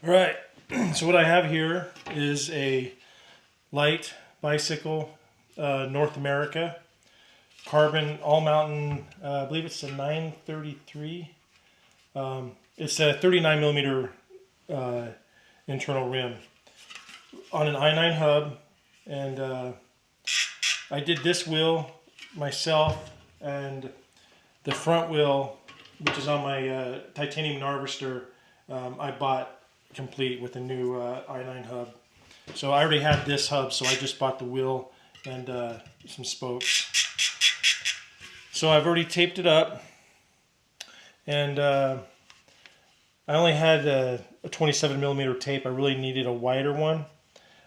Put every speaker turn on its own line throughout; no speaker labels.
All right, so what I have here is a light bicycle, North America, carbon all mountain. I believe it's a 933. It's a 39 millimeter internal rim on an i9 hub, and I did this wheel myself, and the front wheel, which is on my titanium harvester, I bought complete with a new i9 hub. So I already had this hub, so I just bought the wheel and some spokes. So I've already taped it up, and I only had a 27 millimeter tape. I really needed a wider one,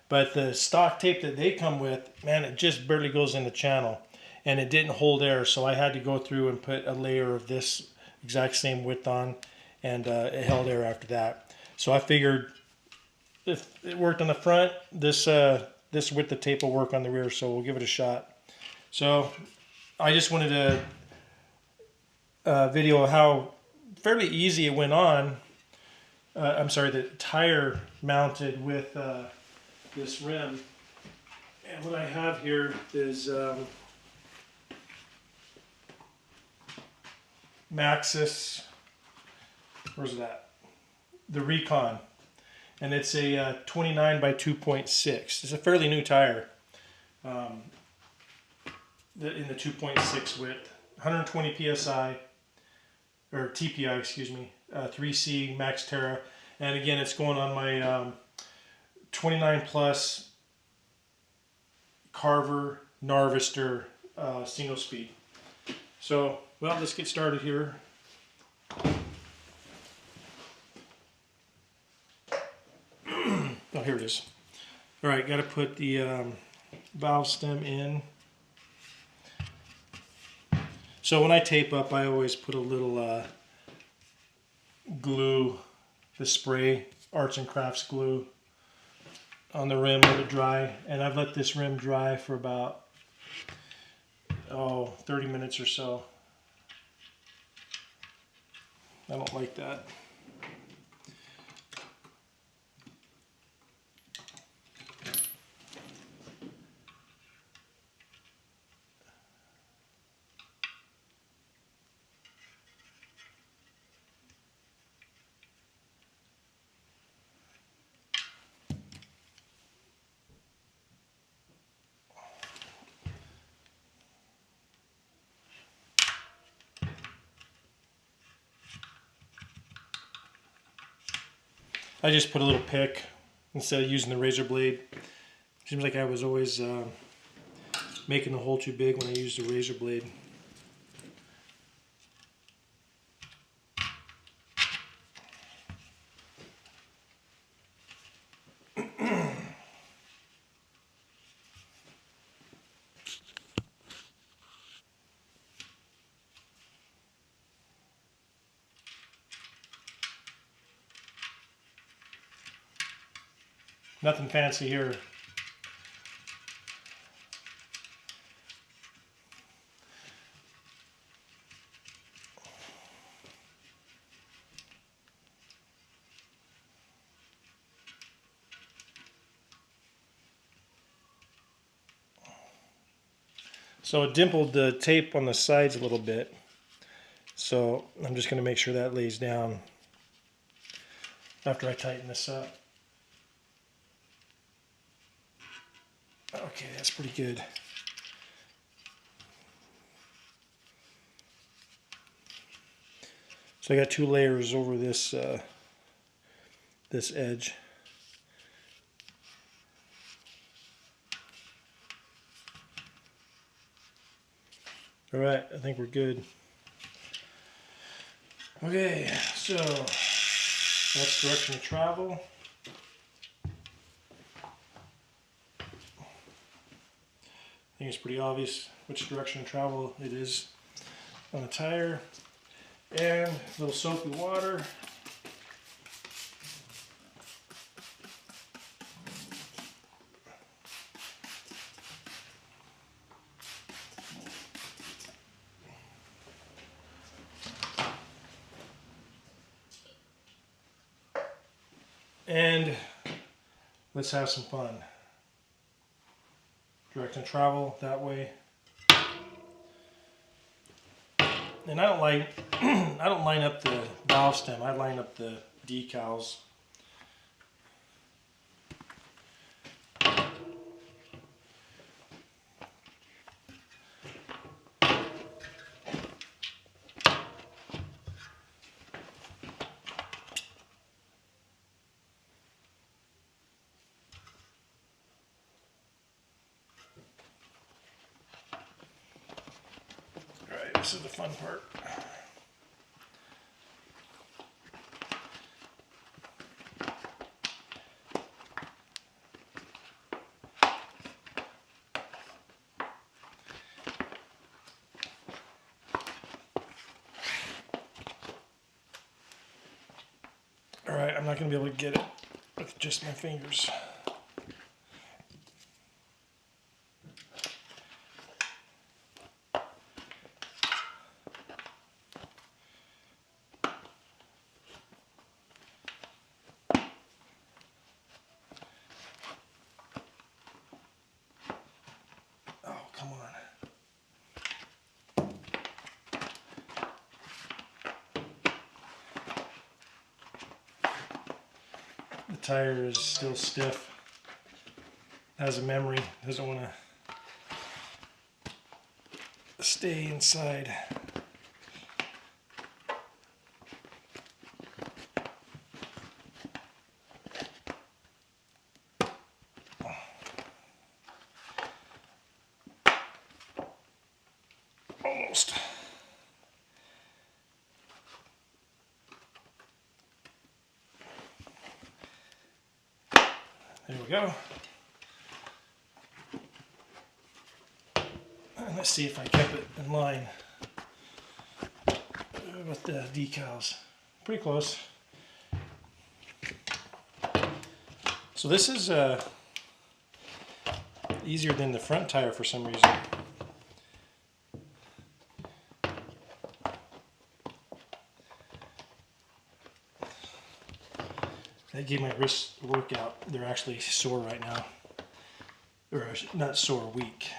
but the stock tape that they come with, man, it just barely goes in the channel, and it didn't hold air, so I had to go through and put a layer of this exact same width on, and it held air after that. So I figured if it worked on the front, this width of tape will work on the rear, so we'll give it a shot. So I just wanted to video how fairly easy it went on. I'm sorry, the tire mounted with this rim. And what I have here is Maxxis, where's it at? The Recon. And it's a 29 by 2.6. It's a fairly new tire in the 2.6 width. 120 psi, or TPI, excuse me, 3C Max Terra. And again, it's going on my 29 plus Carver Narvister single speed. So, well, let's get started here. Oh, here it is. All right, got to put the valve stem in. So when I tape up, I always put a little glue, the spray, Arts and Crafts glue, on the rim, let it dry. And I've let this rim dry for about, 30 minutes or so. I don't like that. I just put a little pick instead of using the razor blade. Seems like I was always making the hole too big when I used the razor blade. Nothing fancy here. So it dimpled the tape on the sides a little bit. So I'm just going to make sure that lays down after I tighten this up. Okay, that's pretty good. So I got two layers over this this edge. All right, I think we're good. Okay, so that's direction of travel. I think it's pretty obvious which direction of travel it is on the tire. And a little soapy water. and let's have some fun. Direct and travel that way. And I don't line up the valve stem. I line up the decals. All right, this is the fun part. Alright, I'm not going to be able to get it with just my fingers. Oh, come on. The tire is still stiff, has a memory, doesn't want to stay inside. Almost. There we go. And let's see if I kept it in line with the decals. Pretty close. So this is easier than the front tire for some reason. That gave my wrists a workout. They're actually sore right now. Or not sore, weak.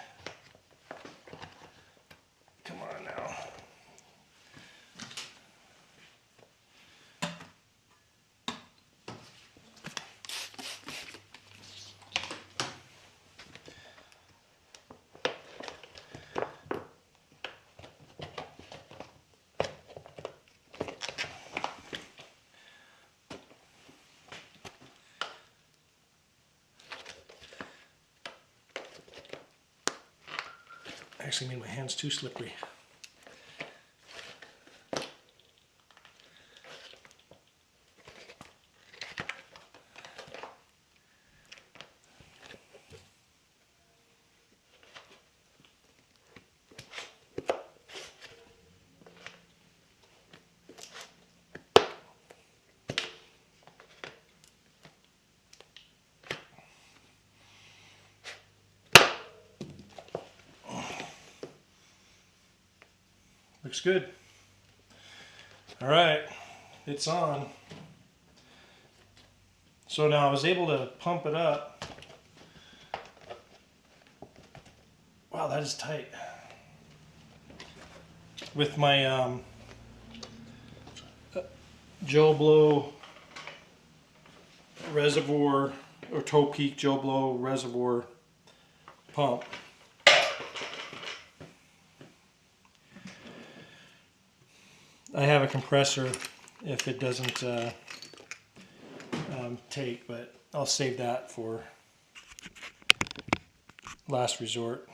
Come on now. Actually made my hands too slippery. Looks good. All right, it's on. So now I was able to pump it up. Wow, that is tight. With my Joe Blow reservoir, or Toe Peak Joe Blow reservoir pump. I have a compressor if it doesn't take, but I'll save that for last resort.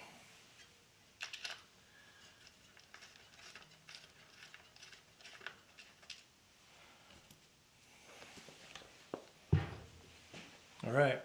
All right.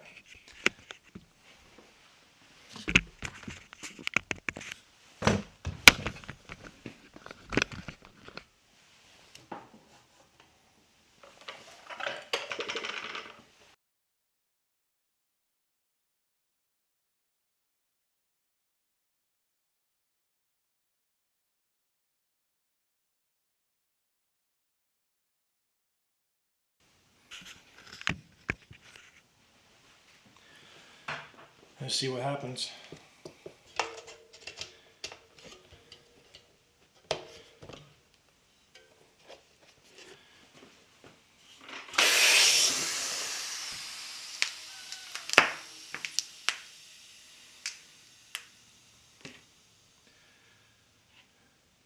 Let's see what happens.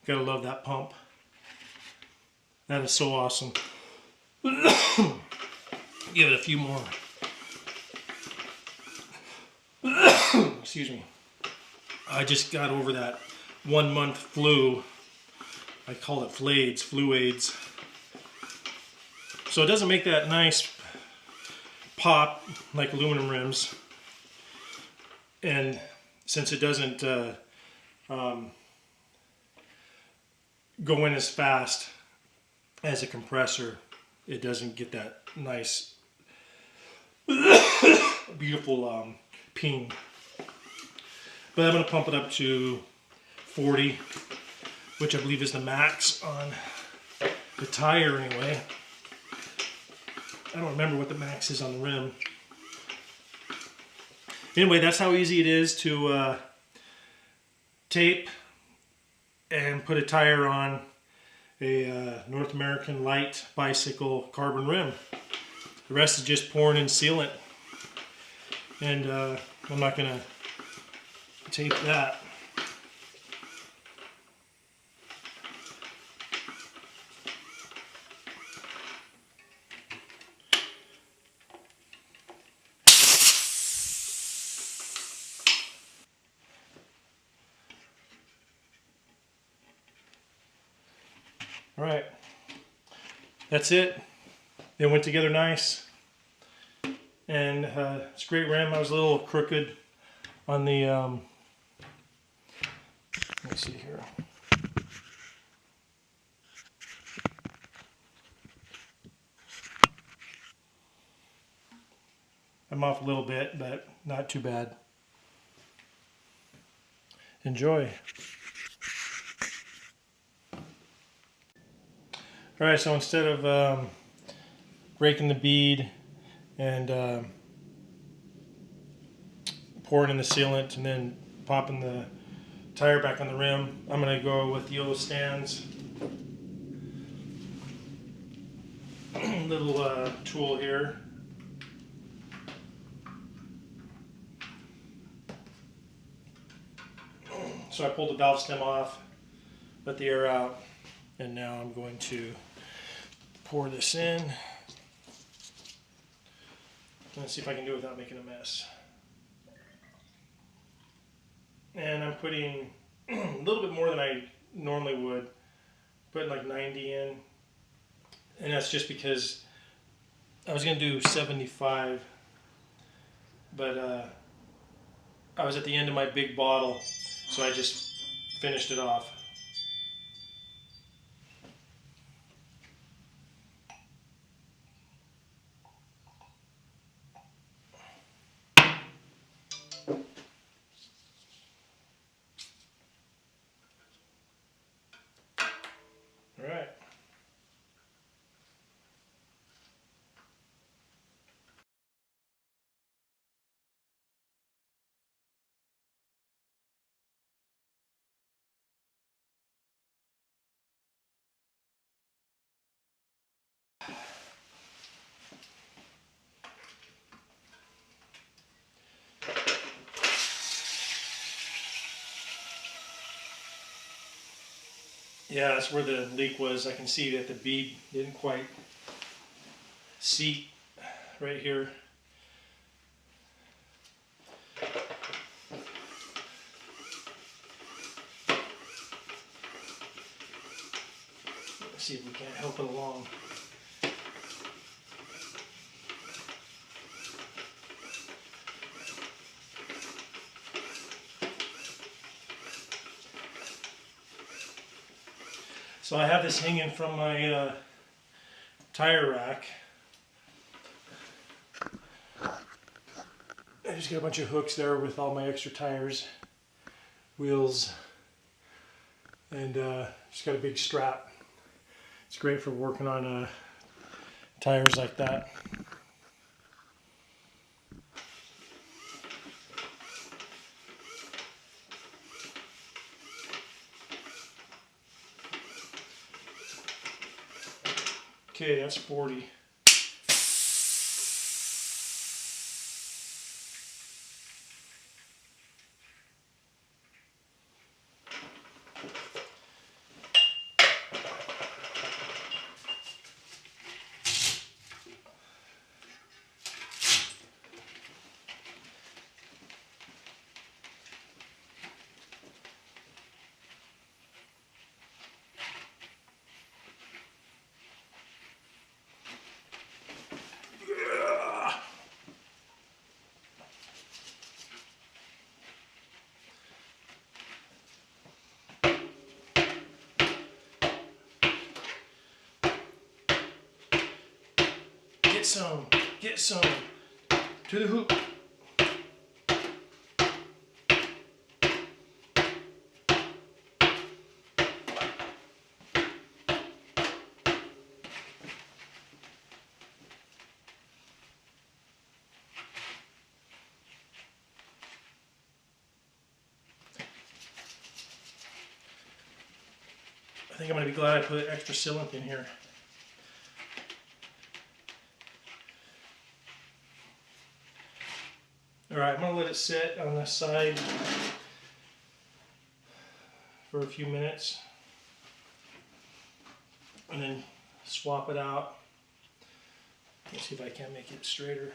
Gotta love that pump. That is so awesome. Give it a few more. Excuse me. I just got over that 1 month flu. I call it flayeds, flu AIDS. So it doesn't make that nice pop like aluminum rims. And since it doesn't go in as fast as a compressor, it doesn't get that nice, beautiful ping. But I'm going to pump it up to 40, which I believe is the max on the tire anyway. I don't remember what the max is on the rim. Anyway, that's how easy it is to tape and put a tire on a North American light bicycle carbon rim. The rest is just pouring in sealant. And I'm not going to tape that. All right, that's it. They went together nice, and it's a great rim. I was a little crooked on the, let me see here. I'm off a little bit, but not too bad. Enjoy. All right, so instead of breaking the bead and pouring in the sealant and then popping the tire back on the rim, I'm going to go with the stands. Little tool here. So I pulled the valve stem off, let the air out, and now I'm going to pour this in. Let's see if I can do it without making a mess. And I'm putting a little bit more than I normally would, putting like 90 in. And that's just because I was going to do 75, but I was at the end of my big bottle, so I just finished it off. All right. Yeah, that's where the leak was. I can see that the bead didn't quite seat right here. Let's see if we can't help it along. So I have this hanging from my tire rack. I just got a bunch of hooks there with all my extra tires, wheels, and just got a big strap. It's great for working on tires like that. Okay, that's 40. Get some to the hoop. I think I'm going to be glad I put extra sealant in here. Alright, I'm going to let it sit on the side for a few minutes and then swap it out. Let's see if I can make it straighter.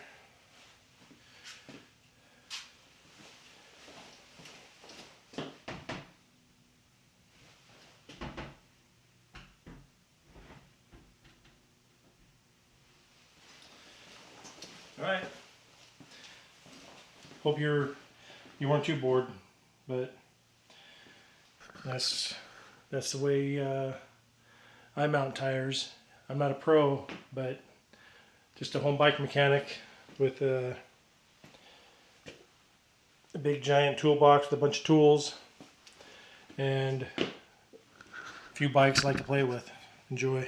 Alright. Hope you weren't too bored, but that's the way I mount tires. I'm not a pro, but just a home bike mechanic with a big giant toolbox with a bunch of tools and a few bikes I like to play with. Enjoy.